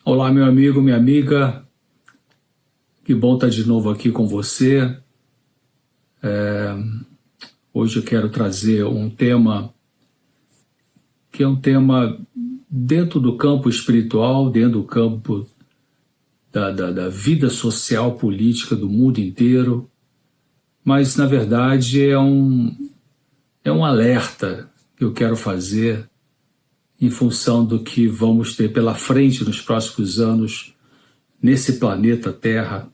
Olá, meu amigo, minha amiga, que bom estar de novo aqui com você. Hoje eu quero trazer um tema que é um tema dentro do campo espiritual, dentro do campo da vida social, política do mundo inteiro, mas na verdade é um alerta que eu quero fazer em função do que vamos ter pela frente nos próximos anos nesse planeta Terra.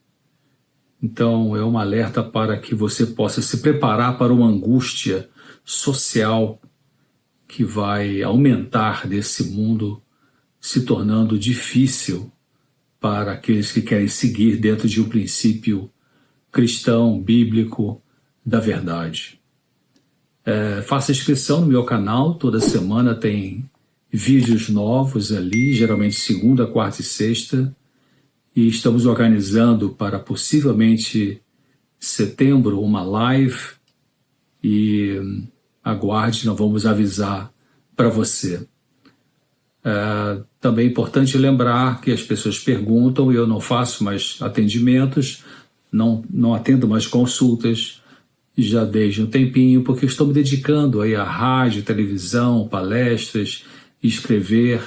Então é um alerta para que você possa se preparar para uma angústia social que vai aumentar nesse mundo, se tornando difícil para aqueles que querem seguir dentro de um princípio cristão, bíblico, da verdade. Faça inscrição no meu canal, toda semana tem vídeos novos ali, geralmente segunda, quarta e sexta, e estamos organizando para possivelmente setembro uma live, e aguarde, nós vamos avisar para você. Também é importante lembrar que as pessoas perguntam e eu não faço mais atendimentos, não atendo mais consultas, já desde um tempinho, porque estou me dedicando aí à rádio, televisão, palestras, escrever,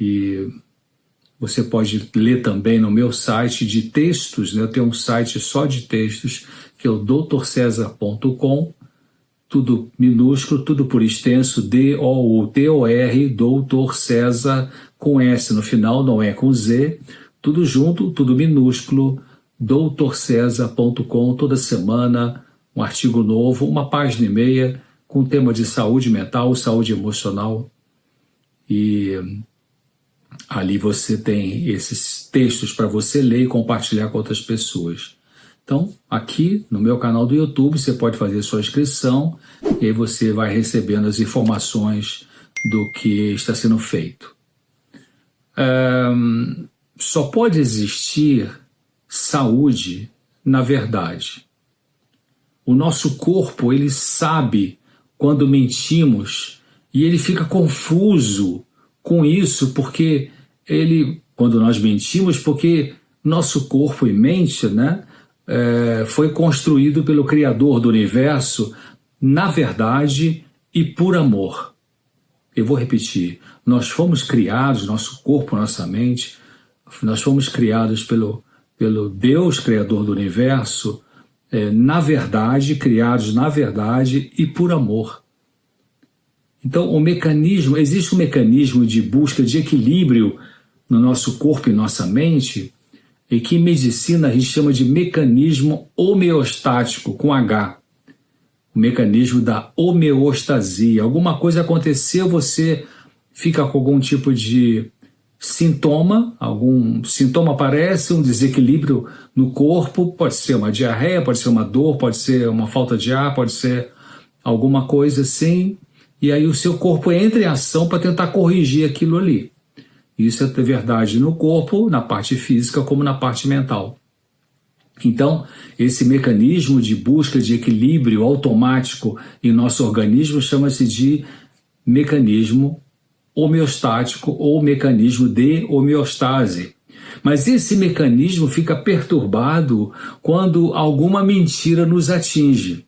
e você pode ler também no meu site de textos, né? Eu tenho um site só de textos, que é o doutorcesar.com, tudo minúsculo, tudo por extenso, D-O-U-T-O-R, Doutor César, com S no final, não é com Z, tudo junto, tudo minúsculo, doutorcesar.com, toda semana, um artigo novo, uma página e meia, com tema de saúde mental, saúde emocional, e ali você tem esses textos para você ler e compartilhar com outras pessoas. Então, aqui no meu canal do YouTube, você pode fazer sua inscrição e aí você vai recebendo as informações do que está sendo feito. Só pode existir saúde na verdade. O nosso corpo, ele sabe quando mentimos e ele fica confuso com isso, porque quando nós mentimos, porque nosso corpo e mente, né, foi construído pelo Criador do Universo, na verdade e por amor. Eu vou repetir, nós fomos criados, nosso corpo, nossa mente, nós fomos criados pelo Deus, Criador do Universo, na verdade, criados na verdade e por amor. Então, existe um mecanismo de busca de equilíbrio no nosso corpo e nossa mente, e que em medicina a gente chama de mecanismo homeostático, com H. O mecanismo da homeostasia. Alguma coisa aconteceu, você fica com algum tipo de sintoma, algum sintoma aparece, um desequilíbrio no corpo, pode ser uma diarreia, pode ser uma dor, pode ser uma falta de ar, pode ser alguma coisa assim, e aí o seu corpo entra em ação para tentar corrigir aquilo ali. Isso é verdade no corpo, na parte física, como na parte mental. Então, esse mecanismo de busca de equilíbrio automático em nosso organismo chama-se de mecanismo homeostático ou mecanismo de homeostase. Mas esse mecanismo fica perturbado quando alguma mentira nos atinge.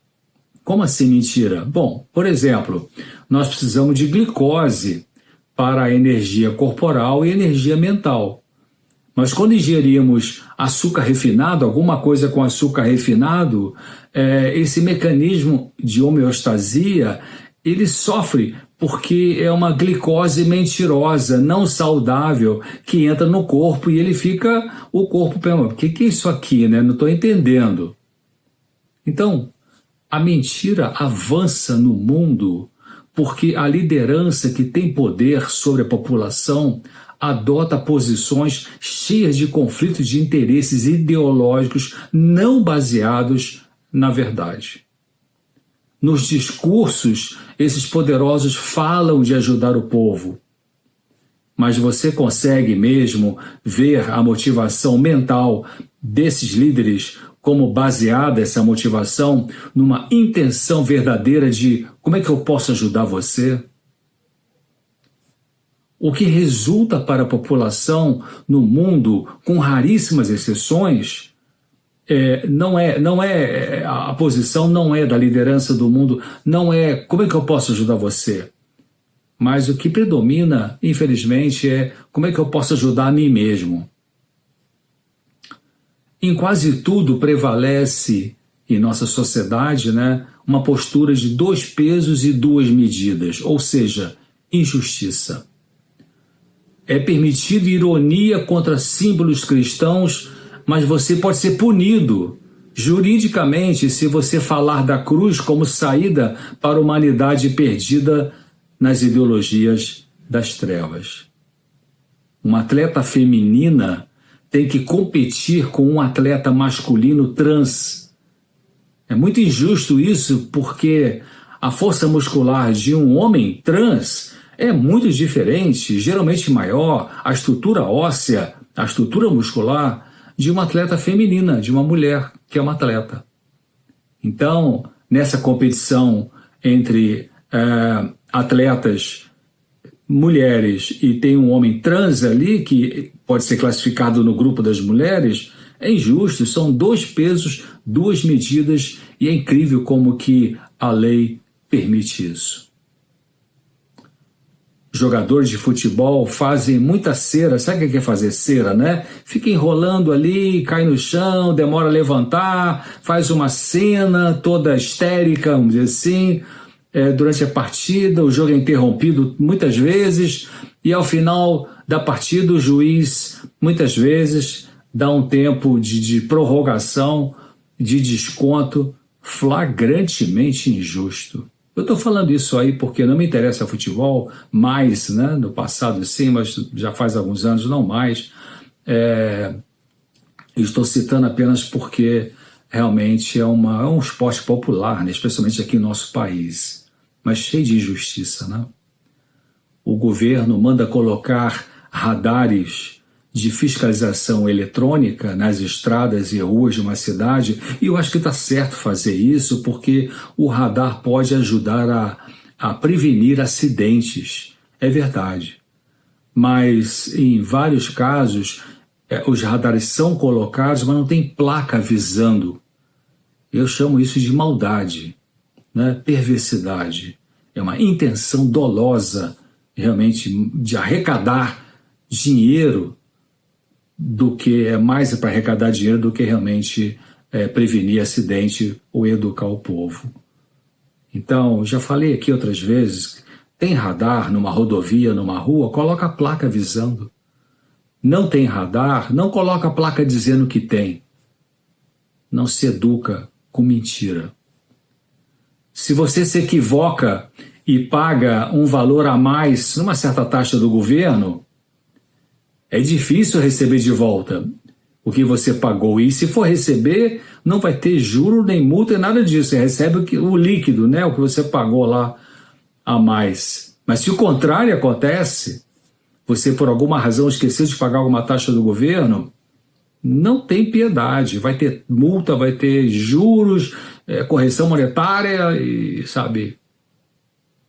Como assim mentira? Bom, por exemplo, nós precisamos de glicose para a energia corporal e energia mental. Mas quando ingerimos açúcar refinado, alguma coisa com açúcar refinado, esse mecanismo de homeostasia, ele sofre porque é uma glicose mentirosa, não saudável, que entra no corpo e o corpo pergunta, o que é isso aqui, né? Não estou entendendo. Então, a mentira avança no mundo porque a liderança que tem poder sobre a população adota posições cheias de conflitos de interesses ideológicos não baseados na verdade. Nos discursos, esses poderosos falam de ajudar o povo, mas você consegue mesmo ver a motivação mental desses líderes como baseada essa motivação numa intenção verdadeira de como é que eu posso ajudar você? O que resulta para a população no mundo, com raríssimas exceções, a posição não é da liderança do mundo, não é como é que eu posso ajudar você. Mas o que predomina, infelizmente, é como é que eu posso ajudar a mim mesmo. Em quase tudo prevalece em nossa sociedade, né, uma postura de 2 pesos e 2 medidas, ou seja, injustiça. É permitido ironia contra símbolos cristãos, mas você pode ser punido juridicamente se você falar da cruz como saída para a humanidade perdida nas ideologias das trevas. Uma atleta feminina tem que competir com um atleta masculino trans. É muito injusto isso, porque a força muscular de um homem trans é muito diferente, geralmente maior, a estrutura óssea, a estrutura muscular de uma atleta feminina, de uma mulher que é uma atleta. Então, nessa competição entre atletas mulheres e tem um homem trans ali, que pode ser classificado no grupo das mulheres, é injusto, são 2 pesos, 2 medidas, e é incrível como que a lei permite isso. Jogadores de futebol fazem muita cera, sabe o que é fazer cera, né? Fica enrolando ali, cai no chão, demora a levantar, faz uma cena toda histérica, vamos dizer assim, durante a partida, o jogo é interrompido muitas vezes, e ao final da partida o juiz muitas vezes dá um tempo de prorrogação, de desconto flagrantemente injusto. Eu estou falando isso aí porque não me interessa futebol mais, né? No passado sim, mas já faz alguns anos não mais. Estou citando apenas porque realmente é um esporte popular, né? Especialmente aqui no nosso país, mas cheio de injustiça, né? O governo manda colocar radares de fiscalização eletrônica nas estradas e ruas de uma cidade, e eu acho que está certo fazer isso, porque o radar pode ajudar a prevenir acidentes, é verdade. Mas em vários casos, os radares são colocados, mas não tem placa avisando. Eu chamo isso de maldade, né? Perversidade. É uma intenção dolosa, realmente, de arrecadar dinheiro, do que é mais para arrecadar dinheiro do que realmente prevenir acidente ou educar o povo. Então, já falei aqui outras vezes, tem radar numa rodovia, numa rua, coloca a placa avisando. Não tem radar, não coloca a placa dizendo que tem. Não se educa com mentira. Se você se equivoca e paga um valor a mais numa certa taxa do governo, é difícil receber de volta o que você pagou. E se for receber, não vai ter juro, nem multa, nem nada disso. Você recebe o líquido, né? O que você pagou lá a mais. Mas se o contrário acontece, você por alguma razão esqueceu de pagar alguma taxa do governo, não tem piedade. Vai ter multa, vai ter juros, correção monetária e, sabe,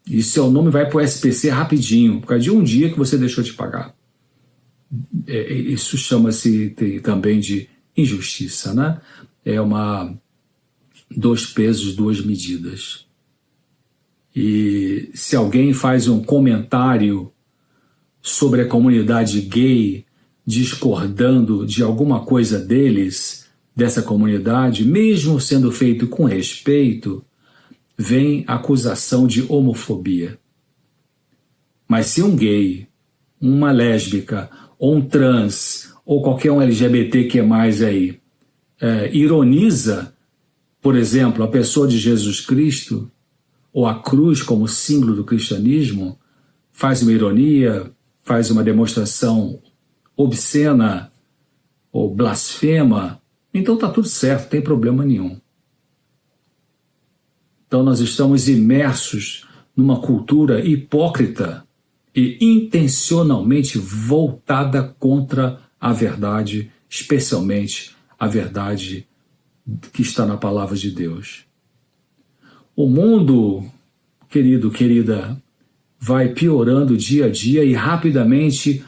e seu nome vai para o SPC rapidinho, por causa de um dia que você deixou de pagar. Isso chama-se também de injustiça, né? É 2 pesos, 2 medidas. E se alguém faz um comentário sobre a comunidade gay, discordando de alguma coisa deles, dessa comunidade, mesmo sendo feito com respeito, vem acusação de homofobia. Mas se um gay, uma lésbica, ou um trans, ou qualquer um LGBT que é mais aí, ironiza, por exemplo, a pessoa de Jesus Cristo, ou a cruz como símbolo do cristianismo, faz uma ironia, faz uma demonstração obscena ou blasfema, então está tudo certo, não tem problema nenhum. Então nós estamos imersos numa cultura hipócrita e intencionalmente voltada contra a verdade, especialmente a verdade que está na palavra de Deus. O mundo, querido, querida, vai piorando dia a dia e rapidamente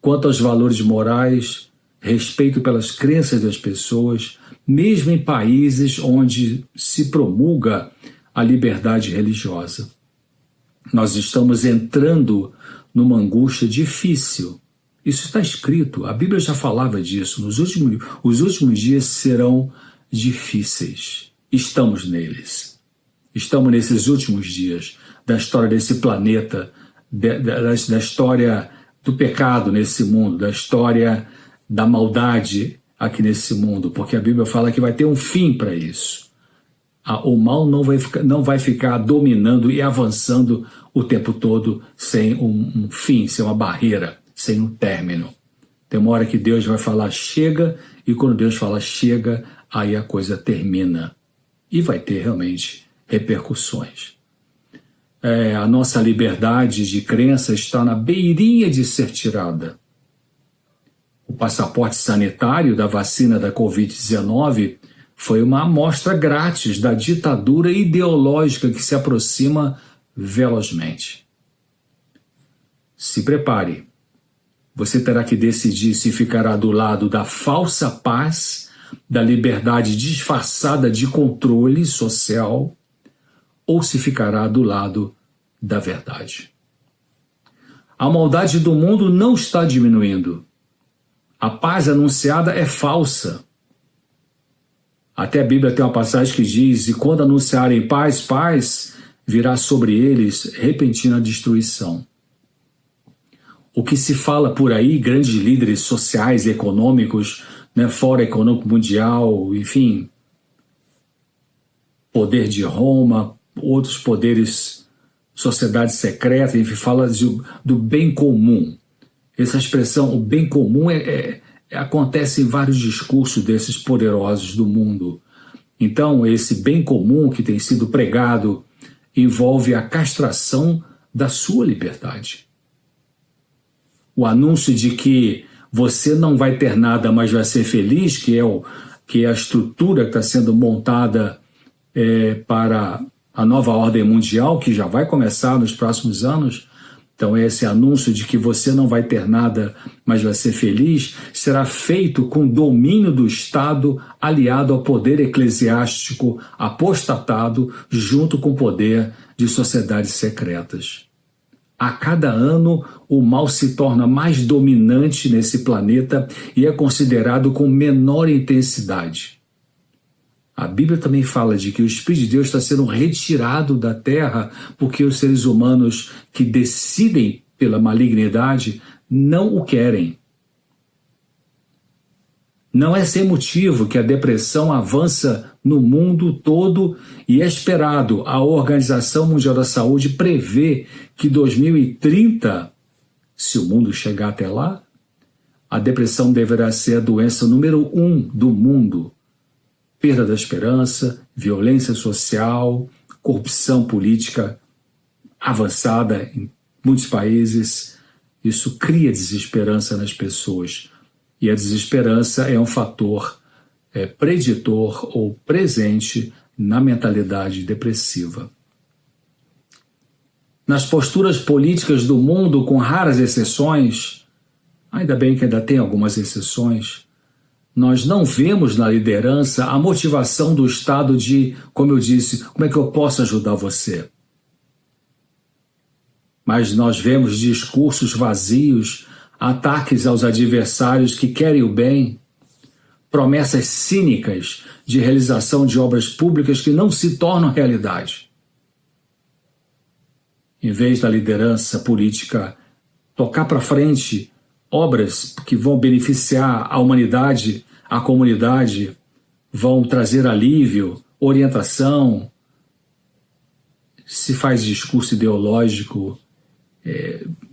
quanto aos valores morais, respeito pelas crenças das pessoas, mesmo em países onde se promulga a liberdade religiosa. Nós estamos entrando numa angústia difícil. Isso está escrito, a Bíblia já falava disso. Os últimos dias serão difíceis. Estamos neles. Estamos nesses últimos dias da história desse planeta, da história do pecado nesse mundo, da história da maldade aqui nesse mundo, porque a Bíblia fala que vai ter um fim para isso. O mal não vai ficar dominando e avançando o tempo todo sem um fim, sem uma barreira, sem um término. Tem uma hora que Deus vai falar chega, e quando Deus fala chega, aí a coisa termina. E vai ter realmente repercussões. A nossa liberdade de crença está na beirinha de ser tirada. O passaporte sanitário da vacina da Covid-19 foi uma amostra grátis da ditadura ideológica que se aproxima velozmente. Se prepare. Você terá que decidir se ficará do lado da falsa paz, da liberdade disfarçada de controle social, ou se ficará do lado da verdade. A maldade do mundo não está diminuindo. A paz anunciada é falsa. Até a Bíblia tem uma passagem que diz: e quando anunciarem paz, paz, virá sobre eles repentina destruição. O que se fala por aí, grandes líderes sociais e econômicos, Fórum Econômico Mundial, enfim, poder de Roma, outros poderes, sociedade secreta, enfim, fala do bem comum. Essa expressão, o bem comum, acontece em vários discursos desses poderosos do mundo. Então, esse bem comum que tem sido pregado envolve a castração da sua liberdade. O anúncio de que você não vai ter nada, mas vai ser feliz, que é a estrutura que está sendo montada para a nova ordem mundial, que já vai começar nos próximos anos. Então, esse anúncio de que você não vai ter nada, mas vai ser feliz, será feito com domínio do Estado aliado ao poder eclesiástico apostatado, junto com o poder de sociedades secretas. A cada ano, o mal se torna mais dominante nesse planeta e é considerado com menor intensidade. A Bíblia também fala de que o Espírito de Deus está sendo retirado da terra porque os seres humanos que decidem pela malignidade não o querem. Não é sem motivo que a depressão avança no mundo todo e é esperado. A Organização Mundial da Saúde prevê que 2030, se o mundo chegar até lá, a depressão deverá ser a doença número 1 do mundo. Perda da esperança, violência social, corrupção política avançada em muitos países. Isso cria desesperança nas pessoas. E a desesperança é um fator preditor ou presente na mentalidade depressiva. Nas posturas políticas do mundo, com raras exceções, ainda bem que ainda tem algumas exceções, nós não vemos na liderança a motivação do Estado de, como eu disse, como é que eu posso ajudar você? Mas nós vemos discursos vazios, ataques aos adversários que querem o bem, promessas cínicas de realização de obras públicas que não se tornam realidade. Em vez da liderança política tocar para frente obras que vão beneficiar a humanidade, a comunidade, vão trazer alívio, orientação, se faz discurso ideológico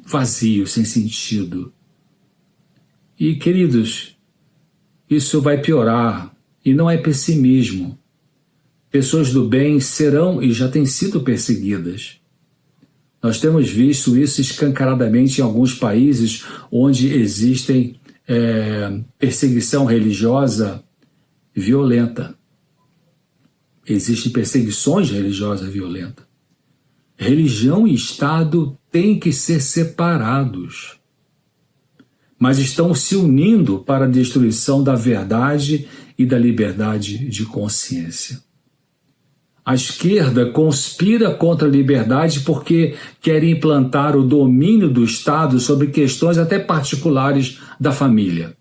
vazio, sem sentido. E, queridos, isso vai piorar, e não é pessimismo. Pessoas do bem serão e já têm sido perseguidas. Nós temos visto isso escancaradamente em alguns países onde existem perseguição religiosa violenta. Existem perseguições religiosas violentas. Religião e Estado têm que ser separados, mas estão se unindo para a destruição da verdade e da liberdade de consciência. A esquerda conspira contra a liberdade porque quer implantar o domínio do Estado sobre questões até particulares da família.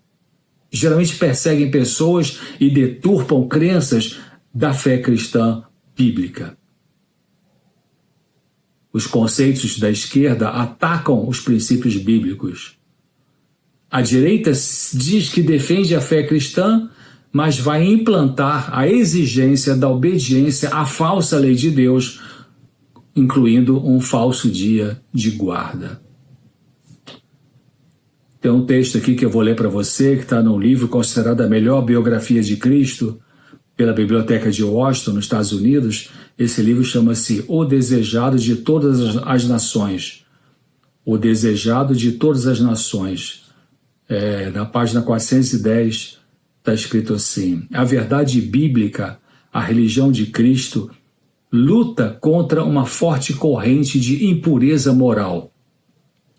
Geralmente perseguem pessoas e deturpam crenças da fé cristã bíblica. Os conceitos da esquerda atacam os princípios bíblicos. A direita diz que defende a fé cristã, mas vai implantar a exigência da obediência à falsa lei de Deus, incluindo um falso dia de guarda. Tem um texto aqui que eu vou ler para você, que está num livro considerado a melhor biografia de Cristo, pela Biblioteca de Washington, nos Estados Unidos. Esse livro chama-se O Desejado de Todas as Nações. O Desejado de Todas as Nações. Na página 410, está escrito assim: a verdade bíblica, a religião de Cristo, luta contra uma forte corrente de impureza moral.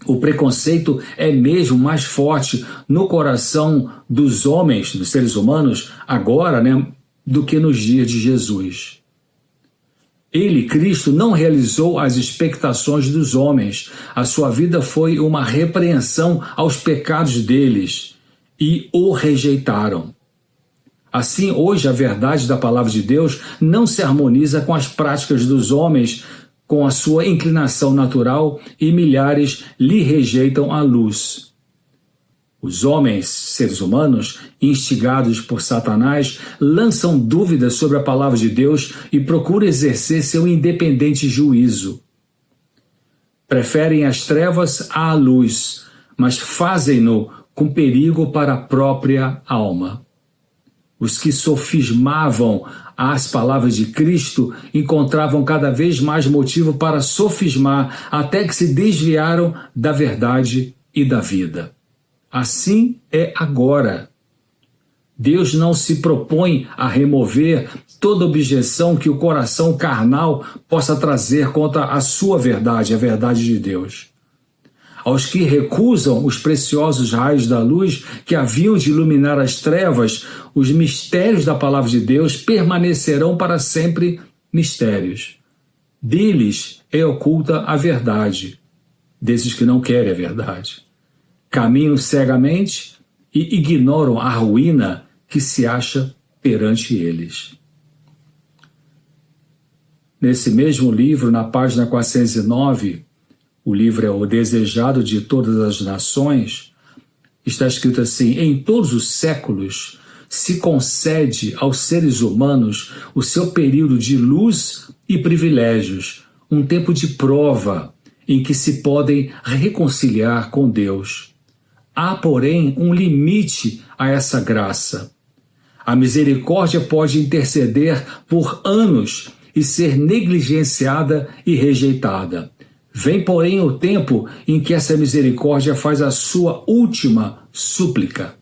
O preconceito é mesmo mais forte no coração dos homens, dos seres humanos, agora, do que nos dias de Jesus. Ele, Cristo, não realizou as expectações dos homens. A sua vida foi uma repreensão aos pecados deles e o rejeitaram. Assim, hoje, a verdade da palavra de Deus não se harmoniza com as práticas dos homens, com a sua inclinação natural, e milhares lhe rejeitam a luz. Os homens, seres humanos, instigados por Satanás, lançam dúvidas sobre a palavra de Deus e procuram exercer seu independente juízo. Preferem as trevas à luz, mas fazem-no com perigo para a própria alma. Os que sofismavam as palavras de Cristo encontravam cada vez mais motivo para sofismar, até que se desviaram da verdade e da vida. Assim é agora. Deus não se propõe a remover toda objeção que o coração carnal possa trazer contra a sua verdade, a verdade de Deus. Aos que recusam os preciosos raios da luz que haviam de iluminar as trevas, os mistérios da palavra de Deus permanecerão para sempre mistérios. Deles é oculta a verdade, desses que não querem a verdade. Caminham cegamente e ignoram a ruína que se acha perante eles. Nesse mesmo livro, na página 409, o livro é O Desejado de Todas as Nações, está escrito assim: em todos os séculos se concede aos seres humanos o seu período de luz e privilégios, um tempo de prova em que se podem reconciliar com Deus. Há, porém, um limite a essa graça. A misericórdia pode interceder por anos e ser negligenciada e rejeitada. Vem, porém, o tempo em que essa misericórdia faz a sua última súplica.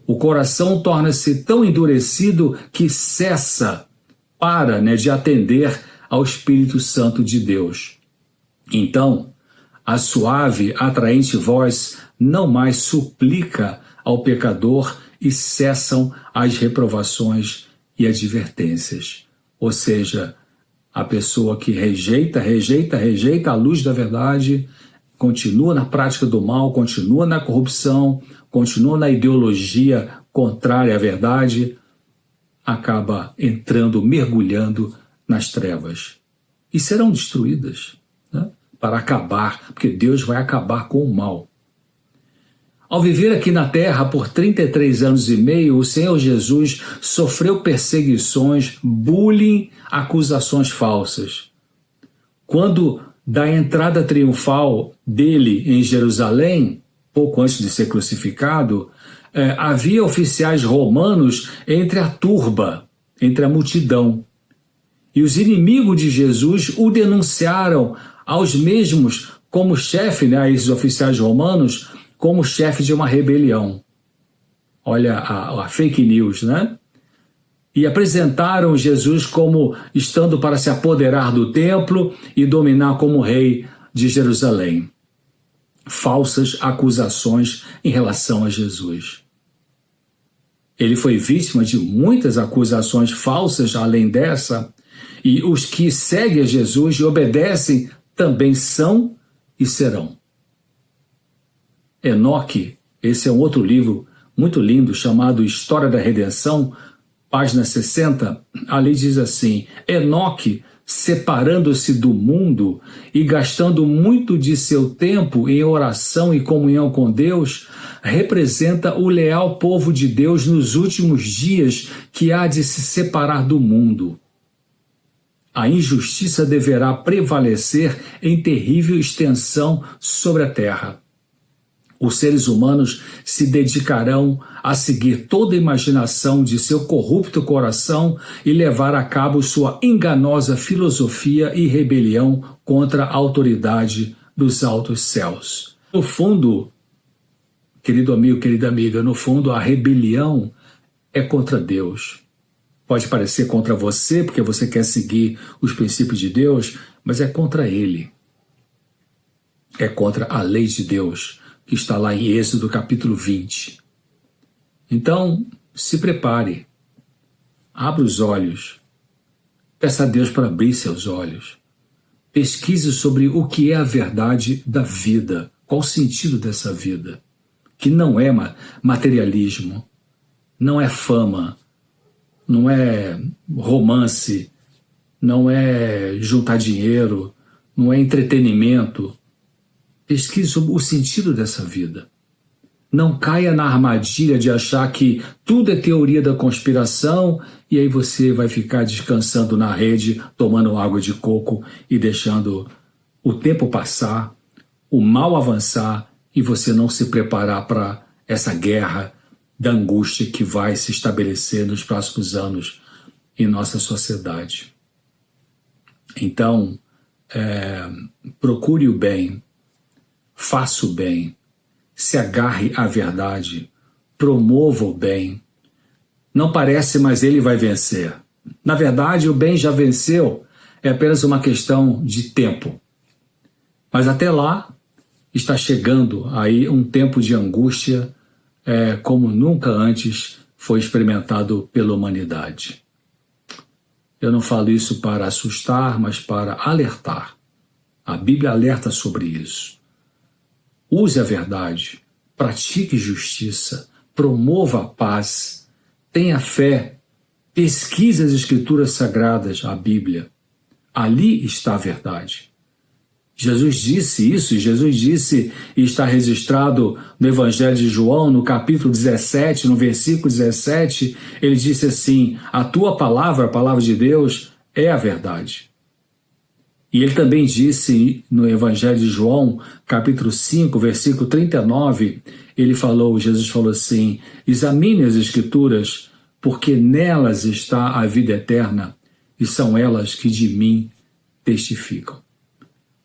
O coração torna-se tão endurecido que cessa, de atender ao Espírito Santo de Deus. Então, a suave, atraente voz não mais suplica ao pecador e cessam as reprovações e advertências. Ou seja, a pessoa que rejeita a luz da verdade, continua na prática do mal, continua na corrupção, continua na ideologia contrária à verdade, acaba entrando, mergulhando nas trevas. E serão destruídas, para acabar, porque Deus vai acabar com o mal. Ao viver aqui na Terra por 33 anos e meio, o Senhor Jesus sofreu perseguições, bullying, acusações falsas. Quando da entrada triunfal dele em Jerusalém, pouco antes de ser crucificado, havia oficiais romanos entre a turba, entre a multidão. E os inimigos de Jesus o denunciaram aos mesmos como chefe, a esses oficiais romanos, como chefe de uma rebelião. Olha a fake news, e apresentaram Jesus como estando para se apoderar do templo e dominar como rei de Jerusalém. Falsas acusações em relação a Jesus. Ele foi vítima de muitas acusações falsas além dessa, e os que seguem a Jesus e obedecem também são e serão. Enoque, esse é um outro livro muito lindo chamado História da Redenção, página 60, ali diz assim: Enoque, separando-se do mundo e gastando muito de seu tempo em oração e comunhão com Deus, representa o leal povo de Deus nos últimos dias que há de se separar do mundo. A injustiça deverá prevalecer em terrível extensão sobre a terra. Os seres humanos se dedicarão a seguir toda a imaginação de seu corrupto coração e levar a cabo sua enganosa filosofia e rebelião contra a autoridade dos altos céus. No fundo, querido amigo, querida amiga, no fundo a rebelião é contra Deus. Pode parecer contra você, porque você quer seguir os princípios de Deus, mas é contra Ele. É contra a lei de Deus, que está lá em Êxodo capítulo 20. Então, se prepare, abra os olhos, peça a Deus para abrir seus olhos, pesquise sobre o que é a verdade da vida, qual o sentido dessa vida, que não é materialismo, não é fama, não é romance, não é juntar dinheiro, não é entretenimento. Pesquise sobre o sentido dessa vida. Não caia na armadilha de achar que tudo é teoria da conspiração e aí você vai ficar descansando na rede, tomando água de coco e deixando o tempo passar, o mal avançar e você não se preparar para essa guerra da angústia que vai se estabelecer nos próximos anos em nossa sociedade. Então, procure o bem, faça o bem, se agarre à verdade, promova o bem. Não parece, mas ele vai vencer. Na verdade, o bem já venceu, é apenas uma questão de tempo. Mas até lá, está chegando aí um tempo de angústia como nunca antes foi experimentado pela humanidade. Eu não falo isso para assustar, mas para alertar. A Bíblia alerta sobre isso. Use a verdade, pratique justiça, promova a paz, tenha fé, pesquise as Escrituras Sagradas, a Bíblia. Ali está a verdade. Jesus disse isso, e Jesus disse, e está registrado no Evangelho de João, no capítulo 17, no versículo 17, ele disse assim: a tua palavra, a palavra de Deus, é a verdade. E ele também disse no Evangelho de João, capítulo 5, versículo 39, Jesus falou assim: examine as Escrituras, porque nelas está a vida eterna, e são elas que de mim testificam.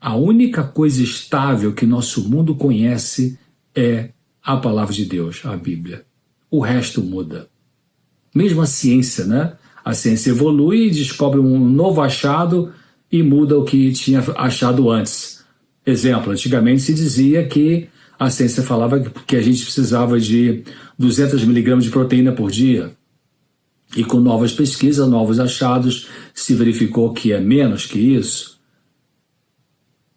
A única coisa estável que nosso mundo conhece é a palavra de Deus, a Bíblia. O resto muda. Mesmo a ciência, né? A ciência evolui e descobre um novo achado e muda o que tinha achado antes. Exemplo, antigamente se dizia que a ciência falava que a gente precisava de 200 miligramas de proteína por dia. E com novas pesquisas, novos achados, se verificou que é menos que isso.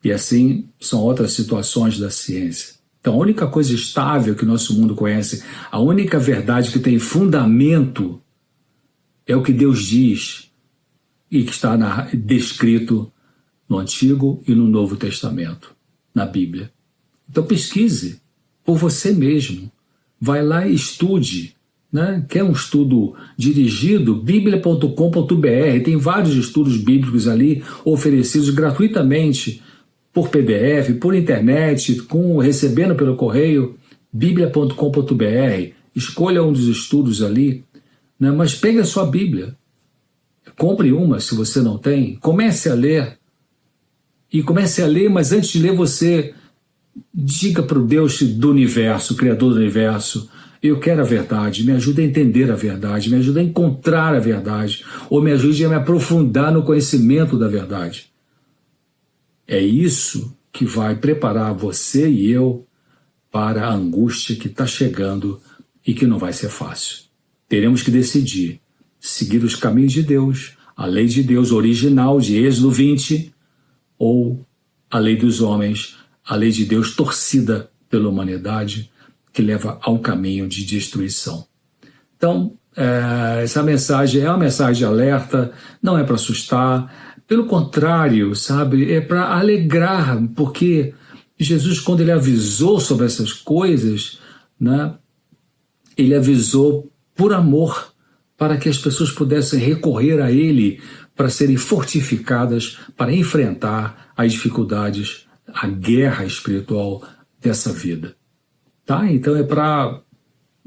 E assim são outras situações da ciência. Então a única coisa estável que o nosso mundo conhece, a única verdade que tem fundamento é o que Deus diz e que está descrito no Antigo e no Novo Testamento, na Bíblia. Então pesquise por você mesmo. Vai lá e estude. Né? Quer um estudo dirigido? Biblia.com.br. Tem vários estudos bíblicos ali oferecidos gratuitamente por PDF, por internet, recebendo pelo correio, biblia.com.br. Escolha um dos estudos ali, né? Mas pegue a sua Bíblia. Compre uma se você não tem. Comece a ler. E comece a ler, mas antes de ler você diga para o Deus do universo, Criador do universo: eu quero a verdade, me ajuda a entender a verdade, me ajuda a encontrar a verdade, ou me ajude a me aprofundar no conhecimento da verdade. É isso que vai preparar você e eu para a angústia que está chegando e que não vai ser fácil. Teremos que decidir seguir os caminhos de Deus, a lei de Deus original de Êxodo 20, ou a lei dos homens, a lei de Deus torcida pela humanidade, que leva a um caminho de destruição. Então, essa mensagem é uma mensagem de alerta, não é para assustar, pelo contrário, sabe, é para alegrar, porque Jesus, quando ele avisou sobre essas coisas, né, ele avisou por amor, para que as pessoas pudessem recorrer a ele para serem fortificadas, para enfrentar as dificuldades, a guerra espiritual dessa vida. Tá? Então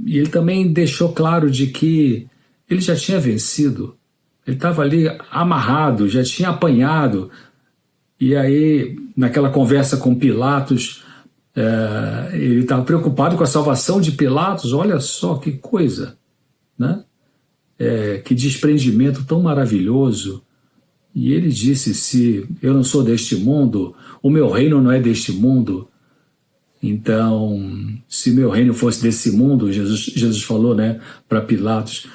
E ele também deixou claro de que ele já tinha vencido, ele estava ali amarrado, já tinha apanhado, e aí, naquela conversa com Pilatos, ele estava preocupado com a salvação de Pilatos. Olha só que coisa, né? Que desprendimento tão maravilhoso. E ele disse, se eu não sou deste mundo, o meu reino não é deste mundo. Então, se meu reino fosse desse mundo, Jesus falou, né, para Pilatos,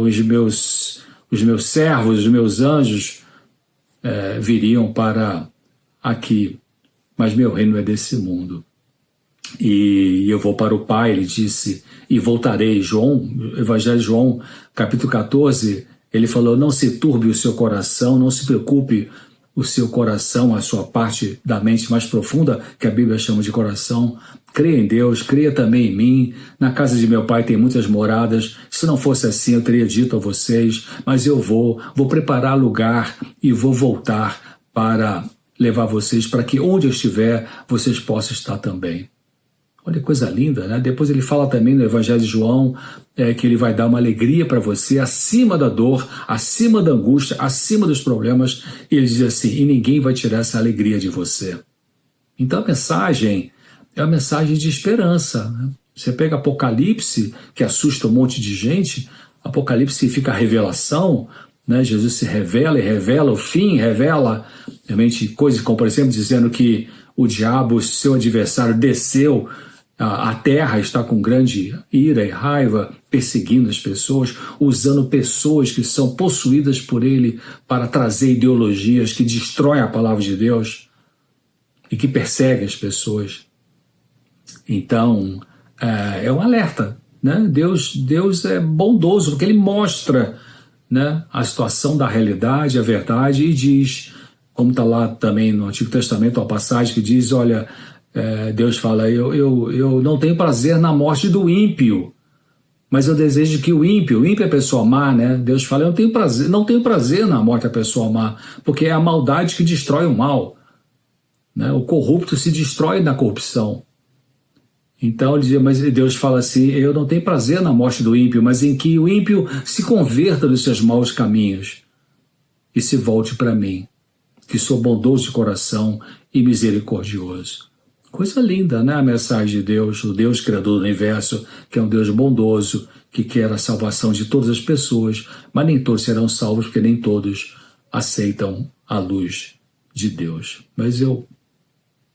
os meus servos, os meus anjos viriam para aqui, mas meu reino é desse mundo. E eu vou para o Pai, ele disse, e voltarei. Evangelho de João, capítulo 14, ele falou, não se turbe o seu coração, não se preocupe o seu coração, a sua parte da mente mais profunda, que a Bíblia chama de coração. Creia em Deus, creia também em mim. Na casa de meu Pai tem muitas moradas. Se não fosse assim, eu teria dito a vocês, mas eu vou preparar lugar e vou voltar para levar vocês para que onde eu estiver, vocês possam estar também. Olha que coisa linda, né? Depois ele fala também no Evangelho de João que ele vai dar uma alegria para você acima da dor, acima da angústia, acima dos problemas. E ele diz assim, e ninguém vai tirar essa alegria de você. Então a mensagem é uma mensagem de esperança, né? Você pega Apocalipse, que assusta um monte de gente, Apocalipse significa revelação, né? Jesus se revela e revela o fim, revela realmente coisas como, por exemplo, dizendo que o diabo, seu adversário, desceu à terra, está com grande ira e raiva, perseguindo as pessoas, usando pessoas que são possuídas por ele para trazer ideologias que destroem a palavra de Deus e que perseguem as pessoas. Então, é um alerta, né? Deus é bondoso, porque ele mostra, né, a situação da realidade, a verdade, e diz, como está lá também no Antigo Testamento, uma passagem que diz, olha, Deus fala, eu não tenho prazer na morte do ímpio, mas eu desejo que o ímpio é a pessoa má, né? Deus fala, eu não tenho prazer na morte da pessoa má, porque é a maldade que destrói o mal, né? O corrupto se destrói na corrupção. Então, mas Deus fala assim, eu não tenho prazer na morte do ímpio, mas em que o ímpio se converta dos seus maus caminhos e se volte para mim, que sou bondoso de coração e misericordioso. Coisa linda, né? A mensagem de Deus, o Deus criador do universo, que é um Deus bondoso, que quer a salvação de todas as pessoas, mas nem todos serão salvos, porque nem todos aceitam a luz de Deus. Mas eu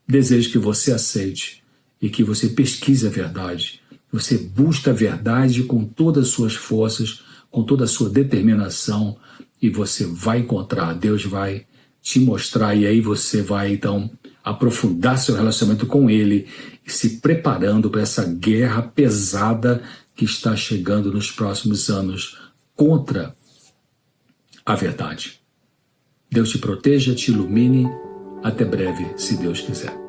desejo que você aceite e que você pesquise a verdade. Você busca a verdade com todas as suas forças, com toda a sua determinação, e você vai encontrar, Deus vai te mostrar, e aí você vai então aprofundar seu relacionamento com Ele e se preparando para essa guerra pesada que está chegando nos próximos anos contra a verdade. Deus te proteja, te ilumine. Até breve, se Deus quiser.